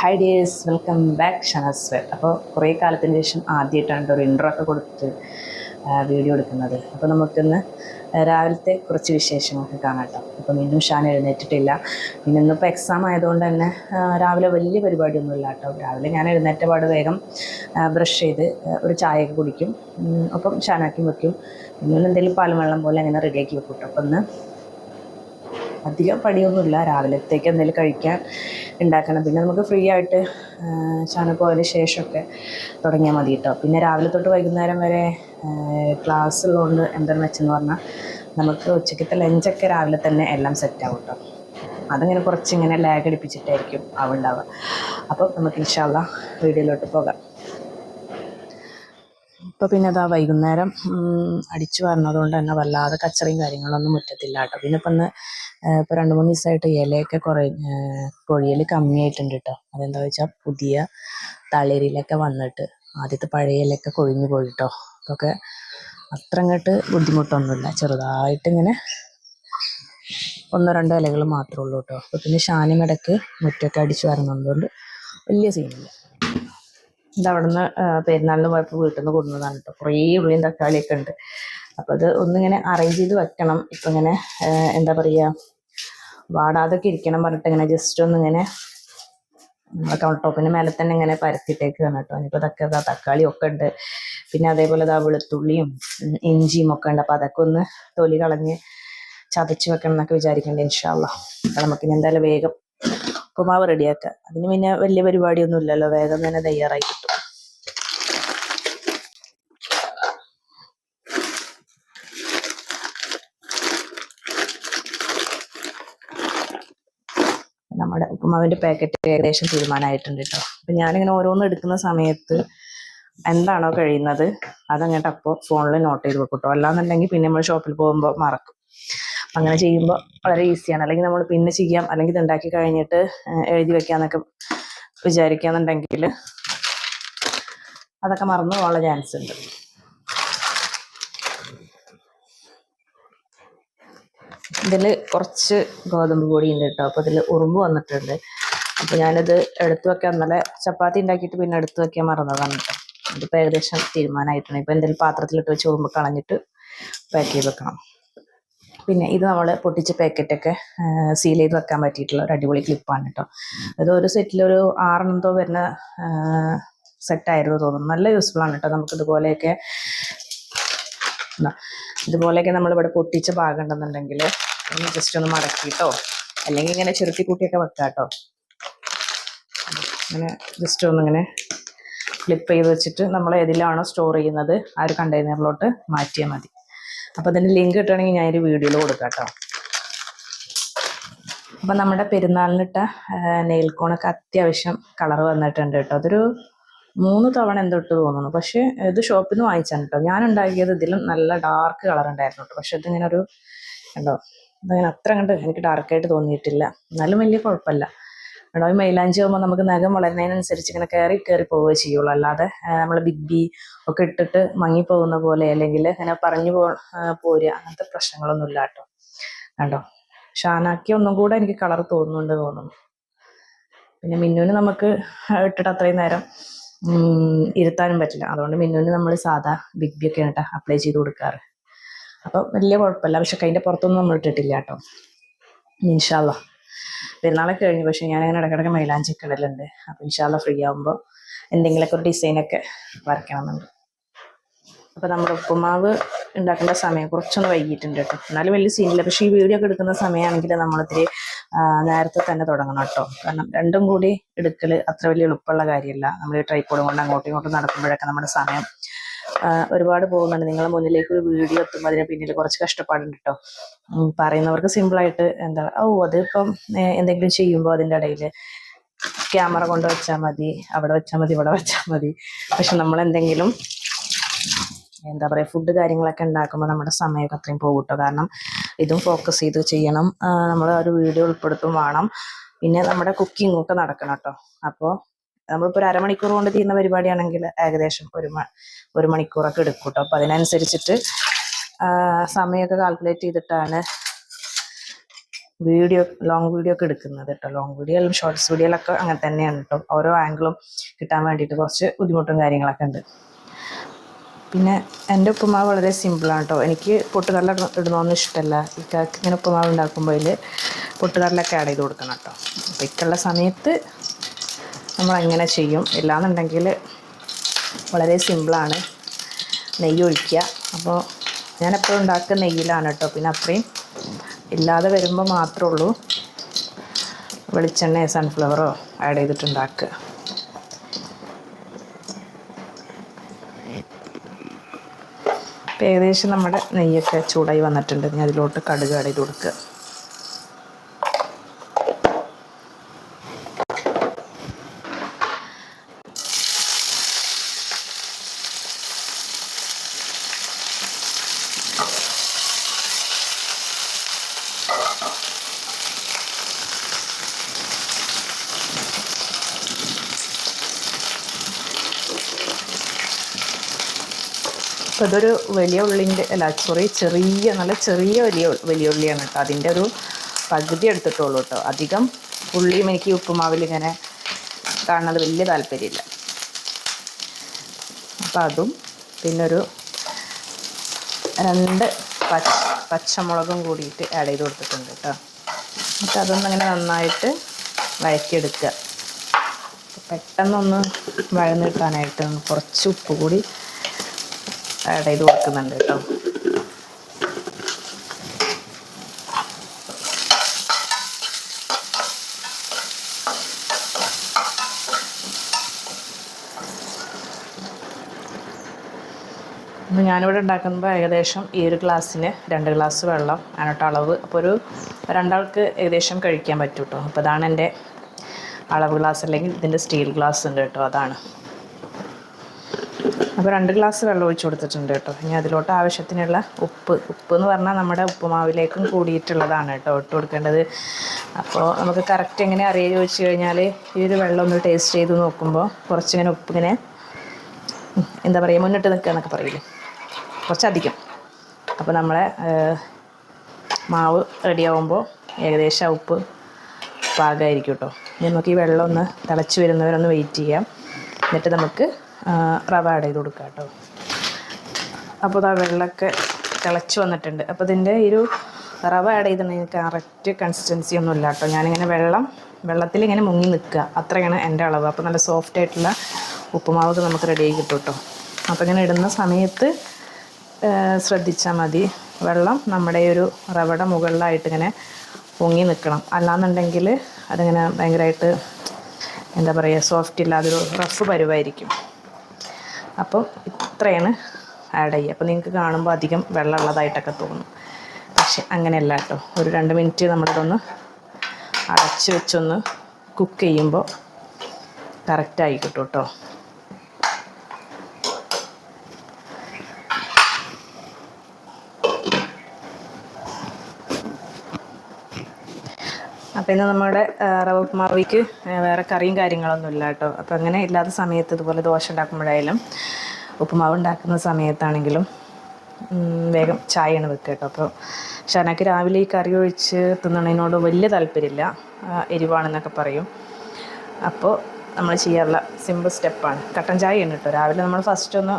Hi dears, welcome back Shanas well. അപ്പോൾ കുറേ കാലത്തിന് ശേഷം ആദ്യമായിട്ടാണ് ഒരു ഇൻട്രോ ഒക്കെ കൊടുത്ത് വീഡിയോ എടുക്കുന്നത്. അപ്പോൾ നമുക്കിന്ന് രാവിലത്തെ കുറച്ച് വിശേഷങ്ങളൊക്കെ കാണാം കേട്ടോ. അപ്പം ഇന്നും ഷാൻ എഴുന്നേറ്റിട്ടില്ല. പിന്നെ ഇന്നിപ്പോൾ എക്സാം ആയതുകൊണ്ട് തന്നെ രാവിലെ വലിയ പരിപാടിയൊന്നുമില്ല കേട്ടോ. രാവിലെ ഞാൻ എഴുന്നേറ്റ പാട് വേഗം ബ്രഷ് ചെയ്ത് ഒരു ചായയൊക്കെ കുടിക്കും. അപ്പം ഷാനാക്കി വെക്കും. പിന്നെ എന്തെങ്കിലും പാലും വെള്ളം പോലെ അങ്ങനെ റെഡിയാക്കി വെക്കും കേട്ടോ. അപ്പം ഇന്ന് അധികം പണിയൊന്നുമില്ല. രാവിലത്തേക്ക് എന്തെങ്കിലും കഴിക്കാൻ ഉണ്ടാക്കണം. പിന്നെ നമുക്ക് ഫ്രീ ആയിട്ട് ഷാന് പോയതിന് ശേഷമൊക്കെ തുടങ്ങിയാൽ മതി കേട്ടോ. പിന്നെ രാവിലെ തൊട്ട് വൈകുന്നേരം വരെ ക്ലാസ് ഉള്ളതുകൊണ്ട് എന്താണെന്ന് വെച്ചെന്ന് പറഞ്ഞാൽ നമുക്ക് ഉച്ചയ്ക്കത്തെ ലഞ്ചൊക്കെ രാവിലെ തന്നെ എല്ലാം സെറ്റാവും കേട്ടോ. അതിങ്ങനെ കുറച്ചിങ്ങനെ ലാഗ് അടിപ്പിച്ചിട്ടായിരിക്കും ഉണ്ടാവുക. അപ്പം നമുക്ക് ഇൻഷാ അല്ലാഹ് വീഡിയോയിലോട്ട് പോകാം. ഇപ്പോൾ പിന്നെ അതാ വൈകുന്നേരം അടിച്ചു വരണതുകൊണ്ട് തന്നെ വല്ലാതെ കച്ചറയും കാര്യങ്ങളൊന്നും മുറ്റത്തില്ല കേട്ടോ. പിന്നെ ഇപ്പം ഇപ്പോൾ 2-3 ദിവസമായിട്ട് ഇലയൊക്കെ കുറേ കൊഴിയൽ കമ്മിയായിട്ടുണ്ട് കേട്ടോ. അതെന്താ വെച്ചാൽ പുതിയ തളിരിലൊക്കെ വന്നിട്ട് ആദ്യത്തെ പഴയ ഇലയൊക്കെ കൊഴിഞ്ഞു പോയി കേട്ടോ. അതൊക്കെ അത്ര അങ്ങോട്ട് ബുദ്ധിമുട്ടൊന്നുമില്ല. ചെറുതായിട്ടിങ്ങനെ 1-2 ഇലകൾ മാത്രമേ ഉള്ളൂ കേട്ടോ. അപ്പോൾ പിന്നെ ഷാനും ഇടയ്ക്ക് മുറ്റമൊക്കെ അടിച്ചു വരുന്നതുകൊണ്ട് വലിയ സീനില്ല. ഇതവിടെ നിന്ന് പെരുന്നാളിന് പോയപ്പോൾ വീട്ടിൽ നിന്ന് കൊടുക്കുന്നതാണ് കേട്ടോ. കുറേ ഉള്ളിയും തക്കാളിയൊക്കെ ഉണ്ട്. അപ്പോൾ അത് ഒന്നിങ്ങനെ അറേഞ്ച് ചെയ്ത് വെക്കണം. ഇപ്പം ഇങ്ങനെ എന്താ പറയുക, വാടാതൊക്കെ ഇരിക്കണം പറഞ്ഞിട്ട് ഇങ്ങനെ ജസ്റ്റ് ഒന്നിങ്ങനെ കൗണ്ടർ ടോപ്പിന് മേലെ തന്നെ ഇങ്ങനെ പരത്തിയിട്ടേക്കാണ് കേട്ടോ. ഇനിയിപ്പോൾ തക്കാളിയൊക്കെ ഉണ്ട്. പിന്നെ അതേപോലെ വെളുത്തുള്ളിയും ഇഞ്ചിയും ഒക്കെ ഉണ്ട്. അപ്പോൾ അതൊക്കെ ഒന്ന് തൊലി കളഞ്ഞ് ചതച്ച് വെക്കണം എന്നൊക്കെ വിചാരിക്കുന്നുണ്ട് ഇൻഷാ അല്ലാഹ്. അപ്പോൾ നമുക്കിനി എന്തായാലും വേഗം ഉപ്പുമാവ് റെഡിയാക്കാം. അതിന് പിന്നെ വലിയ പരിപാടിയൊന്നും ഇല്ലല്ലോ, വേഗം തന്നെ തയ്യാറായി കിട്ടും. നമ്മുടെ ഉപ്പുമാവിൻ്റെ പാക്കറ്റ് ഏകദേശം തീരുമാനമായിട്ടുണ്ട് കേട്ടോ. അപ്പം ഞാനിങ്ങനെ ഓരോന്നും എടുക്കുന്ന സമയത്ത് എന്താണോ കഴിയുന്നത് അതങ്ങോട്ട് അപ്പോൾ ഫോണിൽ നോട്ട് ചെയ്ത് വെക്കും കേട്ടോ. അല്ലാന്നുണ്ടെങ്കിൽ പിന്നെ നമ്മൾ ഷോപ്പിൽ പോകുമ്പോൾ മറക്കും. അങ്ങനെ ചെയ്യുമ്പോൾ വളരെ ഈസിയാണ്. അല്ലെങ്കിൽ നമ്മൾ പിന്നെ ചെയ്യാം, അല്ലെങ്കിൽ ഇത് ഉണ്ടാക്കി കഴിഞ്ഞിട്ട് എഴുതി വെക്കാന്നൊക്കെ വിചാരിക്കുകയെന്നുണ്ടെങ്കിൽ അതൊക്കെ മറന്നു പോകാനുള്ള ചാൻസ് ഉണ്ട്. ഇതിൽ കുറച്ച് ഗോതമ്പ് പൊടി ഉണ്ട് കേട്ടോ. അപ്പോൾ ഇതിൽ ഉറുമ്പ് വന്നിട്ടുണ്ട്. അപ്പോൾ ഞാനിത് എടുത്തു വെക്കാൻ, നല്ല ചപ്പാത്തി ഉണ്ടാക്കിയിട്ട് പിന്നെ എടുത്തു വെക്കാൻ മറന്നതാണ് കേട്ടോ. ഇതിപ്പോൾ ഏകദേശം തീരുമാനമായിട്ടുണ്ട്. ഇപ്പോൾ എന്തെങ്കിലും പാത്രത്തിലിട്ട് വെച്ച് ഉറുമ്പ് കളഞ്ഞിട്ട് പാക്ക് ചെയ്ത് വെക്കണം. പിന്നെ ഇത് നമ്മൾ പൊട്ടിച്ച പാക്കറ്റൊക്കെ സീൽ ചെയ്ത് വെക്കാൻ പറ്റിയിട്ടുള്ള ഒരു അടിപൊളി ക്ലിപ്പാണ് കേട്ടോ. അത് ഒരു സെറ്റിലൊരു 6 വരുന്ന സെറ്റായിരുന്നു തോന്നുന്നു. നല്ല യൂസ്ഫുൾ ആണ് കേട്ടോ. നമുക്ക് ഇതുപോലെയൊക്കെ നമ്മളിവിടെ പൊട്ടിച്ച ഭാഗം ഉണ്ടെന്നുണ്ടെങ്കിൽ ഒന്ന് ജസ്റ്റ് ഒന്ന് മടക്കിയിട്ടോ അല്ലെങ്കിൽ ഇങ്ങനെ ചെറുത്തി കൂട്ടിയൊക്കെ വെക്കാം കേട്ടോ. ഇങ്ങനെ ജസ്റ്റ് ഒന്നിങ്ങനെ ഫ്ലിപ്പ് ചെയ്ത് വെച്ചിട്ട് നമ്മൾ ഏതിലാണോ സ്റ്റോർ ചെയ്യുന്നത് ആ ഒരു കണ്ടെയ്നറിലോട്ട് മാറ്റിയാൽ മതി. അപ്പോൾ അതിൻ്റെ ലിങ്ക് കിട്ടുകയാണെങ്കിൽ ഞാനൊരു വീഡിയോയിൽ കൊടുക്കാം കേട്ടോ. അപ്പം നമ്മുടെ പെരുന്നാളിനിട്ട നെയിൽ കോണൊക്കെ അത്യാവശ്യം കളർ വന്നിട്ടുണ്ട് കേട്ടോ. അതൊരു 3 തവണ എന്തോ ഇട്ട് തോന്നുന്നു. പക്ഷേ ഇത് ഷോപ്പിൽ നിന്ന് വാങ്ങിച്ചാണ് കേട്ടോ. ഞാൻ ഉണ്ടാക്കിയത് ഇതിലും നല്ല ഡാർക്ക് കളർ ഉണ്ടായിരുന്നു കേട്ടോ. പക്ഷെ ഇതിങ്ങനെ ഒരു കണ്ടോ, അതങ്ങനെ അത്ര കണ്ട് എനിക്ക് ഡാർക്കായിട്ട് തോന്നിയിട്ടില്ല. എന്നാലും വലിയ കുഴപ്പമില്ല കേട്ടോ. ഈ മൈലാഞ്ചി ആകുമ്പോൾ നമുക്ക് നഖം വളരുന്നതിനനുസരിച്ച് ഇങ്ങനെ കയറി പോവുകയേ ചെയ്യുള്ളൂ. അല്ലാതെ നമ്മൾ ബിഗ് ബി ഒക്കെ ഇട്ടിട്ട് മങ്ങിപ്പോകുന്ന പോലെ അല്ലെങ്കിൽ ഇങ്ങനെ പറഞ്ഞു പോരുക അങ്ങനത്തെ പ്രശ്നങ്ങളൊന്നും ഇല്ല കേട്ടോ. കണ്ടോ, ഷാനാക്കി ഒന്നും കൂടെ എനിക്ക് കളർ തോന്നുന്നു. പിന്നെ മിന്നുവിന് നമുക്ക് ഇട്ടിട്ട് അത്രയും നേരം ഇരുത്താനും പറ്റില്ല. അതുകൊണ്ട് മിന്നുവിന് നമ്മൾ സാധാ ബിഗ് ബി ഒക്കെ കേട്ടോ അപ്ലൈ ചെയ്ത് കൊടുക്കാറ്. അപ്പം വലിയ കുഴപ്പമില്ല. പക്ഷെ അതിൻ്റെ പുറത്തൊന്നും നമ്മൾ ഇട്ടിട്ടില്ല കേട്ടോ. ഇൻഷാ അല്ലാഹ് പെരുന്നാളൊക്കെ കഴിഞ്ഞു. പക്ഷേ ഞാനങ്ങനെ ഇടയ്ക്കിടയ്ക്ക് മൈലാഞ്ചിയൊക്കെ ഇടലുണ്ട്. അപ്പോൾ ഇൻഷാ അല്ലാഹ് ഫ്രീ ആകുമ്പോൾ എന്തെങ്കിലുമൊക്കെ ഒരു ഡിസൈനൊക്കെ വരയ്ക്കണമെന്നുണ്ട്. അപ്പോൾ നമ്മുടെ ഉപ്പുമാവ് ഉണ്ടാക്കേണ്ട സമയം കുറച്ചൊന്ന് വൈകിട്ടുണ്ട് കേട്ടോ. എന്നാലും വലിയ സീനില്ല. പക്ഷേ ഈ വീഡിയോ ഒക്കെ എടുക്കുന്ന സമയമാണെങ്കിൽ നമ്മളിത്തിരി നേരത്തെ തന്നെ തുടങ്ങണം കേട്ടോ. കാരണം രണ്ടും കൂടി എടുക്കൽ അത്ര വലിയ എളുപ്പമുള്ള കാര്യമല്ല. നമ്മൾ ഈ ട്രൈപോഡും കൊണ്ട് അങ്ങോട്ടും ഇങ്ങോട്ടും നടക്കുമ്പോഴൊക്കെ നമ്മുടെ സമയം ഒരുപാട് പോകുന്നുണ്ട്. നിങ്ങളുടെ മുന്നിലേക്ക് ഒരു വീഡിയോ എത്തുമ്പോൾ അതിന് പിന്നിൽ കുറച്ച് കഷ്ടപ്പാടുണ്ട് കേട്ടോ. പറയുന്നവർക്ക് സിമ്പിളായിട്ട് അതിപ്പം എന്തെങ്കിലും ചെയ്യുമ്പോൾ അതിൻ്റെ ഇടയിൽ ക്യാമറ കൊണ്ട് വെച്ചാൽ മതി, അവിടെ വെച്ചാൽ മതി, ഇവിടെ വെച്ചാൽ മതി. പക്ഷെ നമ്മളെന്തെങ്കിലും എന്താ പറയുക, ഫുഡ് കാര്യങ്ങളൊക്കെ ഉണ്ടാക്കുമ്പോൾ നമ്മുടെ സമയമൊക്കെ അത്രയും പോകും കേട്ടോ. കാരണം ഇതും ഫോക്കസ് ചെയ്ത് ചെയ്യണം, നമ്മൾ ഒരു വീഡിയോ ഉൾപ്പെടുത്തും വേണം. പിന്നെ നമ്മുടെ കുക്കിംഗ് ഒക്കെ നടക്കണം കേട്ടോ. അപ്പോൾ നമ്മളിപ്പോൾ ഒരു അരമണിക്കൂർ കൊണ്ട് തീരുന്ന പരിപാടിയാണെങ്കിൽ ഏകദേശം 1 മണിക്കൂറൊക്കെ എടുക്കും കേട്ടോ. അപ്പോൾ അതിനനുസരിച്ചിട്ട് സമയമൊക്കെ കാൽക്കുലേറ്റ് ചെയ്തിട്ടാണ് ലോങ് വീഡിയോ ഒക്കെ എടുക്കുന്നത് കേട്ടോ. ലോങ് വീഡിയോ ഷോർട്സ് വീഡിയോയിലൊക്കെ അങ്ങനെ തന്നെയാണ് കേട്ടോ. ഓരോ ആംഗിളും കിട്ടാൻ വേണ്ടിയിട്ട് കുറച്ച് ബുദ്ധിമുട്ടും കാര്യങ്ങളൊക്കെ ഉണ്ട്. പിന്നെ എൻ്റെ ഉപ്പുമാവ് വളരെ സിമ്പിളാണ് കേട്ടോ. എനിക്ക് പൊട്ടുകടല ഇടുന്നതൊന്നും ഇഷ്ടമല്ല. ഇക്കാക്ക് ഇങ്ങനെ ഉപ്പുമാവ് ഉണ്ടാക്കുമ്പോൾ അതിൽ പൊട്ടുകടലൊക്കെ ആഡ് ചെയ്ത് കൊടുക്കണം കേട്ടോ. അപ്പോൾ ഇക്കുള്ള സമയത്ത് നമ്മളങ്ങനെ ചെയ്യും. ഇല്ലാന്നുണ്ടെങ്കിൽ വളരെ സിമ്പിളാണ്. നെയ്യ് ഒഴിക്കുക. അപ്പോൾ ഞാനെപ്പോഴും ഉണ്ടാക്കുക നെയ്യിലാണ് കേട്ടോ. പിന്നെ അത്രയും ഇല്ലാതെ വരുമ്പോൾ മാത്രമേ ഉള്ളൂ വെളിച്ചെണ്ണയോ സൺഫ്ലവറോ ആഡ് ചെയ്തിട്ടുണ്ടാക്കുക. ഏകദേശം നമ്മുടെ നെയ്യൊക്കെ ചൂടായി വന്നിട്ടുണ്ട്. ഇനി അതിലോട്ട് കടുക് ആഡ് ചെയ്ത് കൊടുക്കുക. അപ്പോൾ ഇതൊരു വലിയ ഉള്ളിൻ്റെ നല്ല ചെറിയ വലിയ ഉള്ളിയാണ് കേട്ടോ. അതിൻ്റെ ഒരു പകുതി എടുത്തിട്ടുള്ളൂ കേട്ടോ. അധികം ഉള്ളിയും എനിക്ക് ഉപ്പുമാവിൽ ഇങ്ങനെ കാണുന്നത് വലിയ താല്പര്യമില്ല. അപ്പോൾ അതും പിന്നെ ഒരു 2 പച്ചമുളകും കൂടിയിട്ട് ആഡ് ചെയ്ത് കൊടുത്തിട്ടുണ്ട് കേട്ടോ. എന്നിട്ട് അതൊന്നിങ്ങനെ നന്നായിട്ട് വഴറ്റിയെടുക്കുക. പെട്ടെന്നൊന്ന് വഴന്ന് കിട്ടാനായിട്ട് കുറച്ച് ഉപ്പ് കൂടി ആഡ് ചെയ്ത് കൊടുക്കുന്നുണ്ട് കേട്ടോ. അപ്പോൾ ഞാനിവിടെ ഉണ്ടാക്കുമ്പോൾ ഏകദേശം ഈ ഒരു ഗ്ലാസ്സിന് 2 ഗ്ലാസ് വെള്ളം ആണ് അളവ്. അപ്പോൾ ഒരു 2 ആൾക്ക് ഏകദേശം കഴിക്കാൻ പറ്റും കേട്ടോ. അപ്പോൾ അതാണ് എൻ്റെ അളവ് ഗ്ലാസ്. അല്ലെങ്കിൽ ഇതിൻ്റെ സ്റ്റീൽ ഗ്ലാസ് ഉണ്ട് കേട്ടോ, അതാണ്. അപ്പോൾ 2 ഗ്ലാസ് വെള്ളം ഒഴിച്ച് കൊടുത്തിട്ടുണ്ട് കേട്ടോ. ഇനി അതിലോട്ട് ആവശ്യത്തിനുള്ള ഉപ്പ് എന്ന് പറഞ്ഞാൽ നമ്മുടെ ഉപ്പുമാവിലേക്കും കൂടിയിട്ടുള്ളതാണ് കേട്ടോ ഇട്ട് കൊടുക്കേണ്ടത്. അപ്പോൾ നമുക്ക് കറക്റ്റ് എങ്ങനെ അറിയുക ചോദിച്ചു കഴിഞ്ഞാൽ ഈ ഒരു വെള്ളം ഒന്ന് ടേസ്റ്റ് ചെയ്ത് നോക്കുമ്പോൾ കുറച്ചിങ്ങനെ ഉപ്പിങ്ങനെ എന്താ പറയുക മുന്നിട്ട് നിൽക്കുക എന്നൊക്കെ പറയില്ലേ, കുറച്ചധികം. അപ്പോൾ നമ്മളെ മാവ് റെഡിയാവുമ്പോൾ ഏകദേശം ഉപ്പ് പാകമായിരിക്കും കേട്ടോ. ഇനി നമുക്ക് ഈ വെള്ളം ഒന്ന് തിളച്ച് വരുന്നവരൊന്ന് വെയിറ്റ് ചെയ്യാം. എന്നിട്ട് നമുക്ക് റവ ആഡ് ചെയ്ത് കൊടുക്കാം കേട്ടോ. അപ്പോൾ ആ വെള്ളമൊക്കെ തിളച്ച് വന്നിട്ടുണ്ട്. അപ്പോൾ ഇതിൻ്റെ ഈ ഒരു റവ ആഡ് ചെയ്തിട്ടുണ്ടെങ്കിൽ കറക്റ്റ് കൺസിസ്റ്റൻസി ഒന്നും ഇല്ല കേട്ടോ. ഞാനിങ്ങനെ വെള്ളത്തിൽ ഇങ്ങനെ മുങ്ങി നിൽക്കുക, അത്രയാണ് എൻ്റെ അളവ്. അപ്പോൾ നല്ല സോഫ്റ്റ് ആയിട്ടുള്ള ഉപ്പുമാവൊക്കെ നമുക്ക് റെഡിയായി കിട്ടും കേട്ടോ. അപ്പോൾ ഇങ്ങനെ ഇടുന്ന സമയത്ത് ശ്രദ്ധിച്ചാൽ മതി, വെള്ളം നമ്മുടെ ഈ ഒരു റവയുടെ മുകളിലായിട്ട് ഇങ്ങനെ പൊങ്ങി നിൽക്കണം. അല്ലാന്നുണ്ടെങ്കിൽ അതിങ്ങനെ ഭയങ്കരമായിട്ട് എന്താ പറയുക സോഫ്റ്റ് ഇല്ലാതൊരു റഫ് പരുവായിരിക്കും. അപ്പോൾ ഇത്രയാണ് ആഡ് ചെയ്യുക. അപ്പോൾ നിങ്ങൾക്ക് കാണുമ്പോൾ അധികം വെള്ളമുള്ളതായിട്ടൊക്കെ തോന്നും, പക്ഷെ അങ്ങനെയല്ല കേട്ടോ. ഒരു 2 മിനിറ്റ് നമ്മളിതൊന്ന് അടച്ച് വെച്ചൊന്ന് കുക്ക് ചെയ്യുമ്പോൾ കറക്റ്റായി കിട്ടും കേട്ടോ. അപ്പോൾ ഇന്ന് നമ്മുടെ റവ ഉപ്പുമാവിക്ക് വേറെ കറിയും കാര്യങ്ങളൊന്നും ഇല്ല കേട്ടോ. അപ്പോൾ അങ്ങനെ ഇല്ലാത്ത സമയത്ത് ഇതുപോലെ ദോശ ഉണ്ടാക്കുമ്പോഴായാലും ഉപ്പുമാവ് ഉണ്ടാക്കുന്ന സമയത്താണെങ്കിലും വേഗം ചായയാണ് വെക്കുക കേട്ടോ. അപ്പോൾ ഷാനക്ക് രാവിലെ ഈ കറി ഒഴിച്ച് തിന്നണതിനോട് വലിയ താല്പര്യമില്ല, എരിവാണെന്നൊക്കെ പറയും. അപ്പോൾ നമ്മൾ ചെയ്യാറുള്ള സിമ്പിൾ സ്റ്റെപ്പാണ് കട്ടൻ ചായയാണ് കേട്ടോ. രാവിലെ നമ്മൾ ഫസ്റ്റ് ഒന്ന്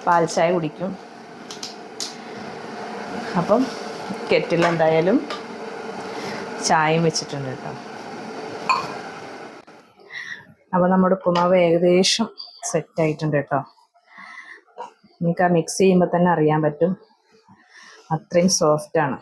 പാൽ ചായ കുടിക്കും. അപ്പം കെറ്റിൽ എന്തായാലും ചായയും വെച്ചിട്ടുണ്ട് കേട്ടോ. അപ്പോൾ നമ്മുടെ ഉപ്പുമാവ് ഏകദേശം സെറ്റായിട്ടുണ്ട് കേട്ടോ. നിങ്ങൾക്ക് ആ മിക്സ് ചെയ്യുമ്പോൾ തന്നെ അറിയാൻ പറ്റും, അത്രയും സോഫ്റ്റാണ്.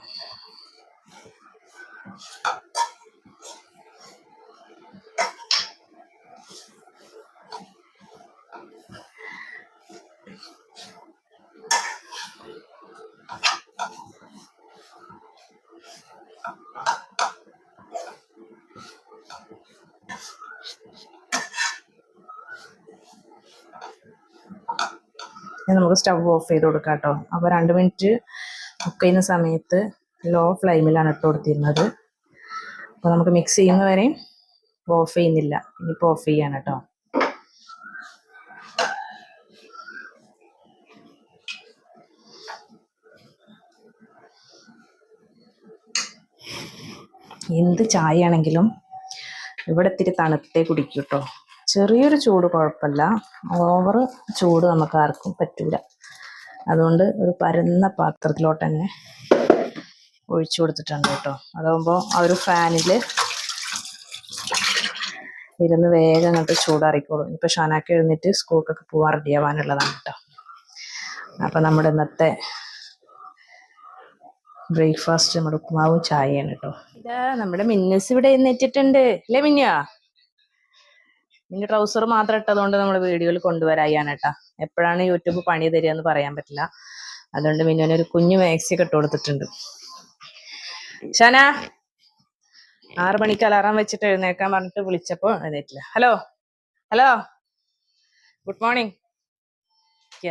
നമുക്ക് സ്റ്റവ് ഓഫ് ചെയ്ത് കൊടുക്കാം കേട്ടോ. അപ്പോൾ 2 മിനിറ്റ് കുക്ക് ചെയ്യുന്ന സമയത്ത് ലോ ഫ്ലെയിമിലാണ് ഇട്ട് കൊടുത്തിരുന്നത്. അപ്പോൾ നമുക്ക് മിക്സ് ചെയ്യുന്നവരെയും ഓഫ് ചെയ്യുന്നില്ല, ഇനിയിപ്പോൾ ഓഫ് ചെയ്യാണ് കേട്ടോ. എന്ത് ചായ ആണെങ്കിലും ഇവിടെ ഇത്തിരി തണുത്തേ കുടിക്കും കേട്ടോ. ചെറിയൊരു ചൂട് കുഴപ്പമില്ല, ഓവർ ചൂട് നമുക്ക് ആർക്കും പറ്റൂല. അതുകൊണ്ട് ഒരു പരന്ന പാത്രത്തിലോട്ട് തന്നെ ഒഴിച്ചു കൊടുത്തിട്ടുണ്ട് കേട്ടോ. അതാകുമ്പോൾ ആ ഒരു ഫാനിൽ ഇരുന്ന് വേഗം അങ്ങോട്ട് ചൂടാറിക്കോളും. ഇപ്പോൾ ഷാനാക്ക് എഴുന്നേറ്റ് സ്കൂൾക്കൊക്കെ പോകാൻ റെഡിയാവാനുള്ളതാണ് കേട്ടോ. അപ്പം നമ്മുടെ ഇന്നത്തെ ബ്രേക്ക്ഫാസ്റ്റ് നമ്മുടെ ഉപ്പുമാവും ചായയാണ് കേട്ടോ. ഇതാ നമ്മുടെ മിന്നൂസ് ഇവിടെ എഴുന്നേറ്റിട്ടുണ്ട് അല്ലേ മിന്നുവാ? മിന്നു ട്രൗസർ മാത്രം ഇട്ടതുകൊണ്ട് നമ്മൾ വീഡിയോയിൽ കൊണ്ടുവരായാണ് കേട്ടാ. എപ്പോഴാണ് യൂട്യൂബ് പണി തരിക എന്ന് പറയാൻ പറ്റില്ല. അതുകൊണ്ട് മിന്നുവിന് ഒരു കുഞ്ഞു മാക്സി ഒക്കെ ഇട്ട് കൊടുത്തിട്ടുണ്ട്. ഷാന 6 മണിക്ക് അലാറം വെച്ചിട്ട് എഴുന്നേക്കാൻ പറഞ്ഞിട്ട് വിളിച്ചപ്പോൾ എഴുന്നേറ്റില്ല. Hello hello, good morning.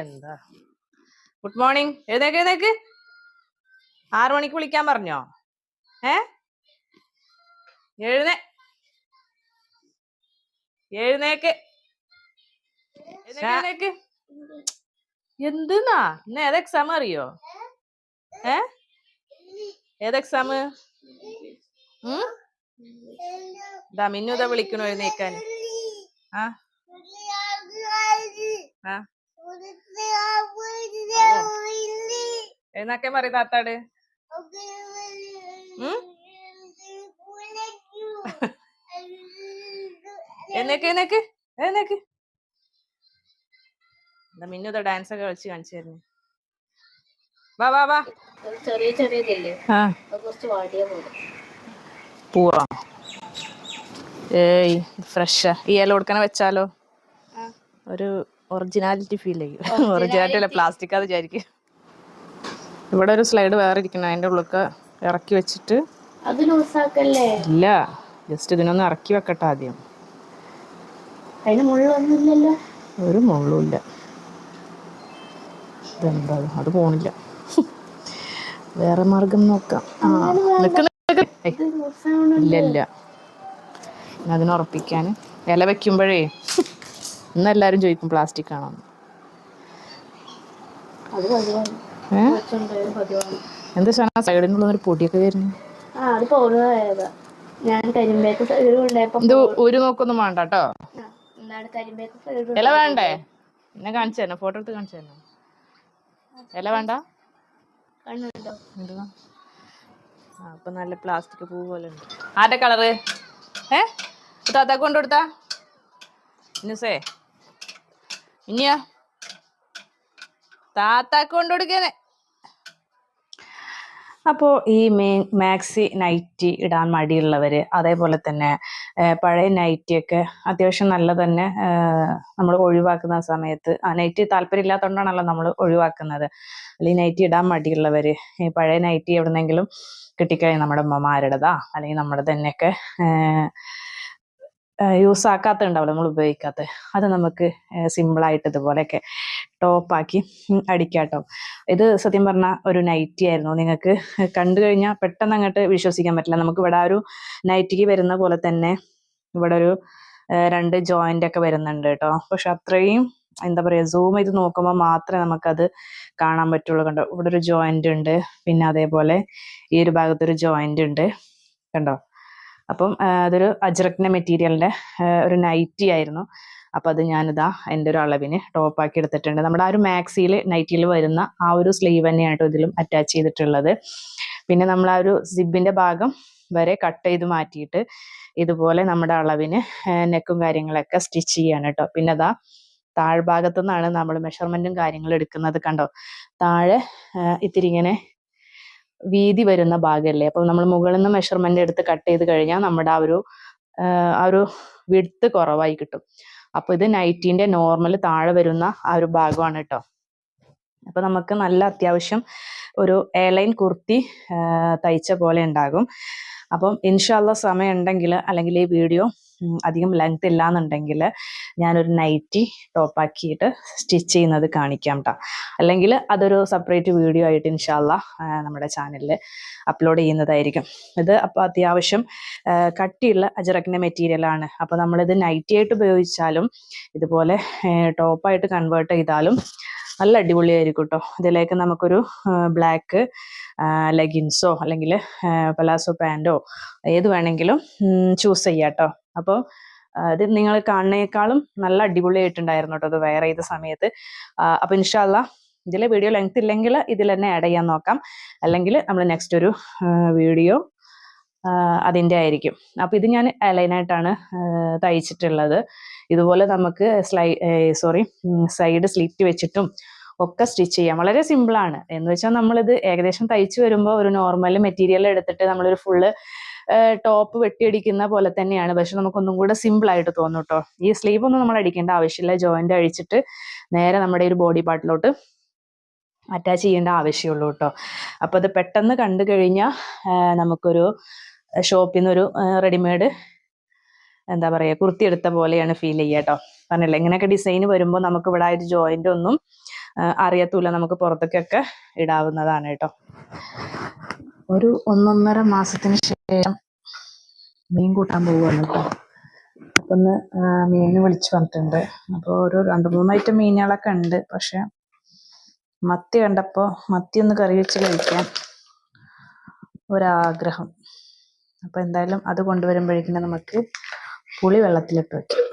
എന്താ ഗുഡ് മോർണിംഗ്? എഴുന്നേക്ക് എഴുന്നേക്ക്. 6 മണിക്ക് വിളിക്കാൻ പറഞ്ഞോ? എഴുന്നേ എഴുന്നേക്ക് എഴുന്നേക്ക്. എന്തിനാ ഇന്ന് ഏത് എക്സാം അറിയോ? ഏത് എക്സാം? ഇതാ മിന്നു ഇതാ വിളിക്കണു എഴുന്നേക്കാൻ. എഴുന്നേക്കാൻ പറയും താത്താട്. എഴുന്നേക്ക് എഴുന്നേക്ക് എഴുന്നേക്ക്. എന്താ മിന്നു ഇതാ ഡാൻസ് ഒക്കെ കളിച്ച് കാണിച്ചു തരുന്നു. വാ വാ വാ. ചെറിയ ചെറിയതല്ലേ, പൂവാ. ഏയ് ഫ്രഷാ. ഈ ഇല കൊടുക്കണ വെച്ചാലോ ഒരു ഒറിജിനാലിറ്റി ഫീൽ ചെയ്യും. ഒറിജിനാലിറ്റി അല്ല, പ്ലാസ്റ്റിക് അത് വിചാരിക്കും. ഇവിടെ ഒരു സ്ലൈഡ് വേറെ ഇരിക്കണം, അതിൻ്റെ ഉള്ളിലൊക്കെ ഇറക്കി വെച്ചിട്ട്. അത് ലൂസാക്കല്ലേ? ഇല്ല, ജസ്റ്റ് ഇതിനൊന്ന് ഇറക്കി വെക്കട്ടെ ആദ്യം. അതിന് മുള്ളൊന്നുമില്ലല്ലോ? ഒരു മുള്ളുമില്ല. ഇതെന്താ അത് പോണില്ല. വേറെ മാർഗം നോക്കാം. ഇല്ല ഇല്ല, അതിനുറപ്പിക്കാൻ ഇല വെക്കുമ്പോഴേ ഇന്നെല്ലാരും ചോദിക്കും പ്ലാസ്റ്റിക് ആണോ. എന്താ സാധനം സൈഡിനുള്ള ഒരു പൊടിയൊക്കെ വരുന്നു. ഇത് ഒരു നോക്കൊന്നും വേണ്ട കേട്ടോ. ഇല വേണ്ടേ? എന്നെ കാണിച്ചു തരണം, ഫോട്ടോ എടുത്ത് കാണിച്ചു തരണം. ഇല വേണ്ട. അപ്പൊ നല്ല പ്ലാസ്റ്റിക് പൂ പോലെ ഉണ്ട്. ആരുടെ കളറ്? താത്താ കൊണ്ടുകൊടുത്താ ഇന്നസേ ഇനിയാ താത്താക്ക് കൊണ്ടുകൊടുക്കേനെ. അപ്പോൾ ഈ മാക്സി നൈറ്റി ഇടാൻ മടിയുള്ളവർ, അതേപോലെ തന്നെ പഴയ നൈറ്റിയൊക്കെ അത്യാവശ്യം നല്ല തന്നെ നമ്മൾ ഒഴിവാക്കുന്ന സമയത്ത്, നൈറ്റി താല്പര്യം ഇല്ലാത്തതുകൊണ്ടാണല്ലോ നമ്മൾ ഒഴിവാക്കുന്നത്. അല്ലെങ്കിൽ നൈറ്റി ഇടാൻ മടിയുള്ളവർ ഈ പഴയ നൈറ്റി എവിടെന്നെങ്കിലും കിട്ടിക്കഴിഞ്ഞാൽ നമ്മുടെ അമ്മമാരുടേതാ അല്ലെങ്കിൽ നമ്മുടെ തന്നെയൊക്കെ യൂസ് ആക്കാത്തുണ്ടാവില്ല, നമ്മൾ ഉപയോഗിക്കാത്ത, അത് നമുക്ക് സിമ്പിളായിട്ട് ഇതുപോലെയൊക്കെ ടോപ്പാക്കി അടിക്കാം കേട്ടോ. ഇത് സത്യം പറഞ്ഞാൽ ഒരു നൈറ്റി ആയിരുന്നു. നിങ്ങൾക്ക് കണ്ടു കഴിഞ്ഞാൽ പെട്ടെന്ന് അങ്ങോട്ട് വിശ്വസിക്കാൻ പറ്റില്ല. നമുക്ക് ഇവിടെ ഒരു നൈറ്റിക്ക് വരുന്ന പോലെ തന്നെ ഇവിടെ ഒരു 2 ജോയിന്റ് ഒക്കെ വരുന്നുണ്ട് കേട്ടോ. പക്ഷെ അത്രയും എന്താ പറയുക, സൂം ചെയ്ത് നോക്കുമ്പോൾ മാത്രമേ നമുക്കത് കാണാൻ പറ്റുള്ളൂ. കണ്ടോ, ഇവിടെ ഒരു ജോയിന്റ് ഉണ്ട്, പിന്നെ അതേപോലെ ഈ ഒരു ഭാഗത്തൊരു ജോയിന്റ് ഉണ്ട്, കണ്ടോ. അപ്പം അതൊരു അജ്രക്കിന്റെ മെറ്റീരിയലിന്റെ ഒരു നൈറ്റി ആയിരുന്നു. അപ്പം അത് ഞാനിതാ എൻ്റെ ഒരു അളവിന് ടോപ്പാക്കി എടുത്തിട്ടുണ്ട്. നമ്മുടെ ആ ഒരു മാക്സിയിൽ നൈറ്റിയിൽ വരുന്ന ആ ഒരു സ്ലീവ് തന്നെയായിട്ട് ഇതിലും അറ്റാച്ച് ചെയ്തിട്ടുള്ളത്. പിന്നെ നമ്മൾ ആ ഒരു സിബിന്റെ ഭാഗം വരെ കട്ട് ചെയ്ത് മാറ്റിയിട്ട് ഇതുപോലെ നമ്മുടെ അളവിന് നെക്കും കാര്യങ്ങളൊക്കെ സ്റ്റിച്ച് ചെയ്യാണ് കേട്ടോ. പിന്നെ അതാ താഴ്ഭാഗത്തു നിന്നാണ് നമ്മൾ മെഷർമെന്റും കാര്യങ്ങളും എടുക്കുന്നത്. കണ്ടോ, താഴെ ഇത്തിരി ഇങ്ങനെ വീതി വരുന്ന ഭാഗമല്ലേ, അപ്പം നമ്മൾ മുകളിൽ നിന്ന് മെഷർമെന്റ് എടുത്ത് കട്ട് ചെയ്ത് കഴിഞ്ഞാൽ നമ്മുടെ ആ ഒരു വിഡ്ത്ത് കുറവായി കിട്ടും. അപ്പോൾ ഇത് നൈറ്റിന്റെ നോർമൽ താഴെ വരുന്ന ആ ഒരു ഭാഗമാണ് കേട്ടോ. അപ്പം നമുക്ക് നല്ല അത്യാവശ്യം ഒരു എയർലൈൻ കുർത്തി തയ്ച്ച പോലെ ഉണ്ടാകും. അപ്പം ഇൻഷാല്ല സമയം ഉണ്ടെങ്കിൽ, അല്ലെങ്കിൽ ഈ വീഡിയോ അധികം ലെങ്ത് ഇല്ലാന്നുണ്ടെങ്കിൽ ഞാനൊരു നൈറ്റി ടോപ്പാക്കിയിട്ട് സ്റ്റിച്ച് ചെയ്യുന്നത് കാണിക്കാം കേട്ടോ. അല്ലെങ്കിൽ അതൊരു സെപ്പറേറ്റ് വീഡിയോ ആയിട്ട് ഇൻഷാല്ല നമ്മുടെ ചാനലിൽ അപ്ലോഡ് ചെയ്യുന്നതായിരിക്കും. ഇത് അപ്പോൾ അത്യാവശ്യം കട്ടിയുള്ള അജറക്കിൻ്റെ മെറ്റീരിയലാണ്. അപ്പോൾ നമ്മളിത് നൈറ്റി ആയിട്ട് ഉപയോഗിച്ചാലും ഇതുപോലെ ടോപ്പായിട്ട് കൺവേർട്ട് ചെയ്താലും നല്ല അടിപൊളിയായിരിക്കും കേട്ടോ. ഇതിലേക്ക് നമുക്കൊരു ബ്ലാക്ക് ലെഗിൻസോ അല്ലെങ്കിൽ പലാസോ പാൻറ്റോ ഏത് വേണമെങ്കിലും ചൂസ് ചെയ്യാം കേട്ടോ. അപ്പോൾ ഇത് നിങ്ങൾ കാണുന്നേക്കാളും നല്ല അടിപൊളിയായിട്ടുണ്ടായിരുന്നു കേട്ടോ അത് വെയർ ചെയ്ത സമയത്ത്. അപ്പോൾ ഇൻഷാല്ലാ ഇതിലെ വീഡിയോ ലെങ്ത് ഇല്ലെങ്കിൽ ഇതിൽ തന്നെ ആഡ് ചെയ്യാൻ നോക്കാം, അല്ലെങ്കിൽ നമ്മൾ നെക്സ്റ്റ് ഒരു വീഡിയോ അതിൻ്റെ ആയിരിക്കും. അപ്പോൾ ഇത് ഞാൻ അലൈനായിട്ടാണ് തയ്ച്ചിട്ടുള്ളത്. ഇതുപോലെ നമുക്ക് സൈഡ് സ്ലിറ്റ് വെച്ചിട്ടും ഒക്കെ സ്റ്റിച്ച് ചെയ്യാം. വളരെ സിമ്പിളാണ്. എന്ന് വെച്ചാൽ നമ്മളിത് ഏകദേശം തയ്ച്ചു വരുമ്പോൾ ഒരു നോർമൽ മെറ്റീരിയൽ എടുത്തിട്ട് നമ്മളൊരു ഫുള്ള് ടോപ്പ് വെട്ടിയടിക്കുന്ന പോലെ തന്നെയാണ്. പക്ഷെ നമുക്കൊന്നും കൂടെ സിമ്പിളായിട്ട് തോന്നും കേട്ടോ. ഈ സ്ലീവ് ഒന്നും നമ്മൾ അടിക്കേണ്ട ആവശ്യമില്ല. ജോയിൻ്റ് അഴിച്ചിട്ട് നേരെ നമ്മുടെ ഒരു ബോഡി പാർട്ടിലോട്ട് അറ്റാച്ച് ചെയ്യേണ്ട ആവശ്യമുള്ളൂ കേട്ടോ. അപ്പോൾ അത് പെട്ടെന്ന് കണ്ടു കഴിഞ്ഞാൽ നമുക്കൊരു ഷോപ്പിൽ നിന്നൊരു റെഡിമെയ്ഡ് എന്താ പറയുക കുർത്തി എടുത്ത പോലെയാണ് ഫീൽ ചെയ്യുക കേട്ടോ. പറഞ്ഞില്ല, ഇങ്ങനെയൊക്കെ ഡിസൈൻ വരുമ്പോൾ നമുക്ക് ഇവിടെ ഒരു ജോയിൻ്റ് ഒന്നും അറിയത്തൂല, നമുക്ക് പുറത്തേക്കൊക്കെ ഇടാവുന്നതാണ് കേട്ടോ. ഒരു 1.5 മാസത്തിന് ശേഷം മീൻ കൂട്ടാൻ പോവുകയാണ് കേട്ടോ. അപ്പം ഒന്ന് മീൻ വിളിച്ചു വന്നിട്ടുണ്ട്. അപ്പോൾ ഒരു 2-3 ഐറ്റം മീനുകളൊക്കെ ഉണ്ട്. പക്ഷെ മത്തി കണ്ടപ്പോൾ മത്തി ഒന്ന് കറി വെച്ച് കഴിക്കാൻ ഒരാഗ്രഹം. അപ്പോൾ എന്തായാലും അത് കൊണ്ടുവരുമ്പോഴേക്കും നമുക്ക് പുളി വെള്ളത്തിലിട്ട് വയ്ക്കാം.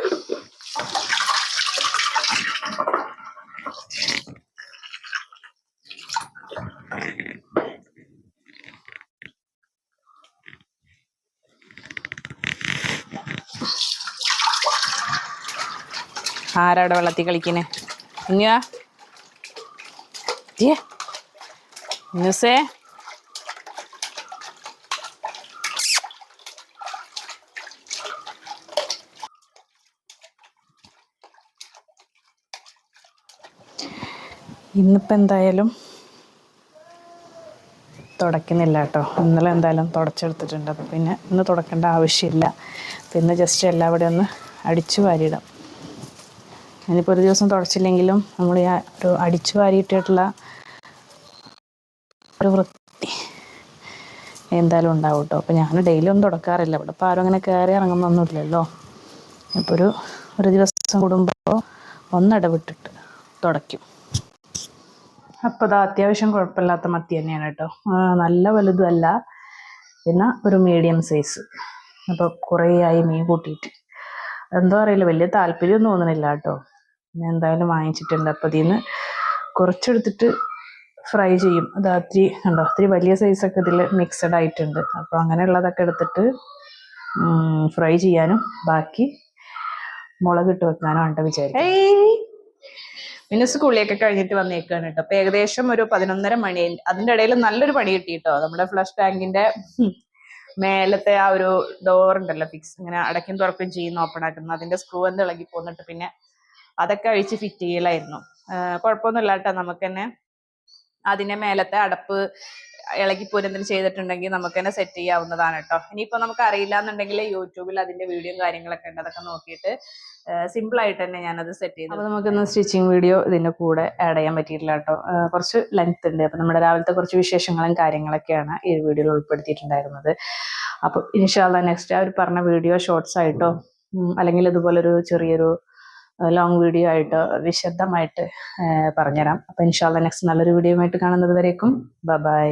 ആരാടെ വെള്ളത്തിൽ കളിക്കണേ? ന്യൂസേ ഇന്നിപ്പോൾ എന്തായാലും തുടയ്ക്കുന്നില്ല കേട്ടോ. ഇന്നലെ എന്തായാലും തുടച്ചെടുത്തിട്ടുണ്ട്. അപ്പോൾ പിന്നെ ഇന്ന് തുടക്കേണ്ട ആവശ്യമില്ല. പിന്നെ ജസ്റ്റ് എല്ലാവിടെ ഒന്ന് അടിച്ചു വാരിയിടാം. ഞാനിപ്പോൾ ഒരു ദിവസം തുടച്ചില്ലെങ്കിലും നമ്മൾ ഈ ഒരു അടിച്ചു വാരിയിട്ടിട്ടുള്ള ഒരു വൃത്തി എന്തായാലും ഉണ്ടാവും കേട്ടോ. അപ്പോൾ ഞാൻ ഡെയിലി ഒന്നും തുടക്കാറില്ല. ഇവിടെ ഇപ്പോൾ ആരും അങ്ങനെ കയറി ഇറങ്ങുന്നൊന്നുമില്ലല്ലോ. ഇപ്പോൾ ഒരു ദിവസം കൂടുമ്പോൾ ഒന്നിടവിട്ടിട്ട് തുടയ്ക്കും. അപ്പോൾ അത് അത്യാവശ്യം കുഴപ്പമില്ലാത്ത മത്തി തന്നെയാണ് കേട്ടോ. നല്ല വലുതുമല്ല, എന്നാൽ ഒരു മീഡിയം സൈസ്. അപ്പോൾ കുറേ ആയി മീൻ കൂട്ടിയിട്ട് എന്തോ അറിയില്ല, വലിയ താല്പര്യമൊന്നും തോന്നണില്ല കേട്ടോ. ഞാൻ എന്തായാലും വാങ്ങിച്ചിട്ടുണ്ട്. അപ്പോൾ അതിൽ നിന്ന് കുറച്ചെടുത്തിട്ട് ഫ്രൈ ചെയ്യും. അത് ഒത്തിരി വലിയ സൈസൊക്കെ ഇതിൽ മിക്സഡ് ആയിട്ടുണ്ട്. അപ്പോൾ അങ്ങനെയുള്ളതൊക്കെ എടുത്തിട്ട് ഫ്രൈ ചെയ്യാനും ബാക്കി മുളകിട്ട് വെക്കാനും ആണ് വിചാരിക്കും. പിന്നെ സ്കൂളിലേക്ക് കഴിഞ്ഞിട്ട് വന്നേക്കാണ് കേട്ടോ. അപ്പൊ ഏകദേശം ഒരു 11:30 മണിയായി. അതിന്റെ ഇടയിൽ നല്ലൊരു പണി കിട്ടി കേട്ടോ. നമ്മുടെ ഫ്ലഷ് ടാങ്കിന്റെ മേലത്തെ ആ ഒരു ഡോർ ഉണ്ടല്ലോ, ഫിക്സ് ഇങ്ങനെ അടയ്ക്കും തുറക്കും ചെയ്യുന്ന ഓപ്പൺ ആക്കുന്നു, അതിന്റെ സ്ക്രൂ എന്ത് ഇളകി പോന്നിട്ട് പിന്നെ അതൊക്കെ അഴിച്ച് ഫിറ്റ് ചെയ്യലായിരുന്നു. കുഴപ്പമൊന്നുമില്ല കേട്ടോ. നമുക്ക് തന്നെ അതിന്റെ മേലത്തെ അടപ്പ് ഇളകിപ്പോരെന്തെങ്കിലും ചെയ്തിട്ടുണ്ടെങ്കിൽ നമുക്ക് തന്നെ സെറ്റ് ചെയ്യാവുന്നതാണ് കേട്ടോ. ഇനിയിപ്പോൾ നമുക്ക് അറിയില്ല എന്നുണ്ടെങ്കിൽ യൂട്യൂബിൽ അതിന്റെ വീഡിയോയും കാര്യങ്ങളൊക്കെ ഉണ്ട്. അതൊക്കെ നോക്കിയിട്ട് സിമ്പിൾ ആയിട്ട് തന്നെ ഞാനത് സെറ്റ് ചെയ്തു. അപ്പോൾ നമുക്കിന്ന് സ്റ്റിച്ചിങ് വീഡിയോ ഇതിൻ്റെ കൂടെ ആഡ് ചെയ്യാൻ പറ്റിയിട്ടില്ല കേട്ടോ. കുറച്ച് ലെങ്ത് ഉണ്ട്. അപ്പോൾ നമ്മുടെ രാവിലത്തെ കുറച്ച് വിശേഷങ്ങളും കാര്യങ്ങളൊക്കെയാണ് ഈ വീഡിയോയിൽ ഉൾപ്പെടുത്തിയിട്ടുണ്ടായിരുന്നത്. അപ്പോൾ ഇൻഷാല്ലാ നെക്സ്റ്റ് ആ ഒരു പറഞ്ഞ വീഡിയോ ഷോർട്സ് ആയിട്ടോ അല്ലെങ്കിൽ ഇതുപോലൊരു ചെറിയൊരു ലോങ് വീഡിയോ ആയിട്ട് വിശദമായിട്ട് പറഞ്ഞുതരാം. അപ്പോൾ ഇൻഷാല്ലാ നെക്സ്റ്റ് നല്ലൊരു വീഡിയോ ആയിട്ട് കാണുന്നത് വരേക്കും ബൈ.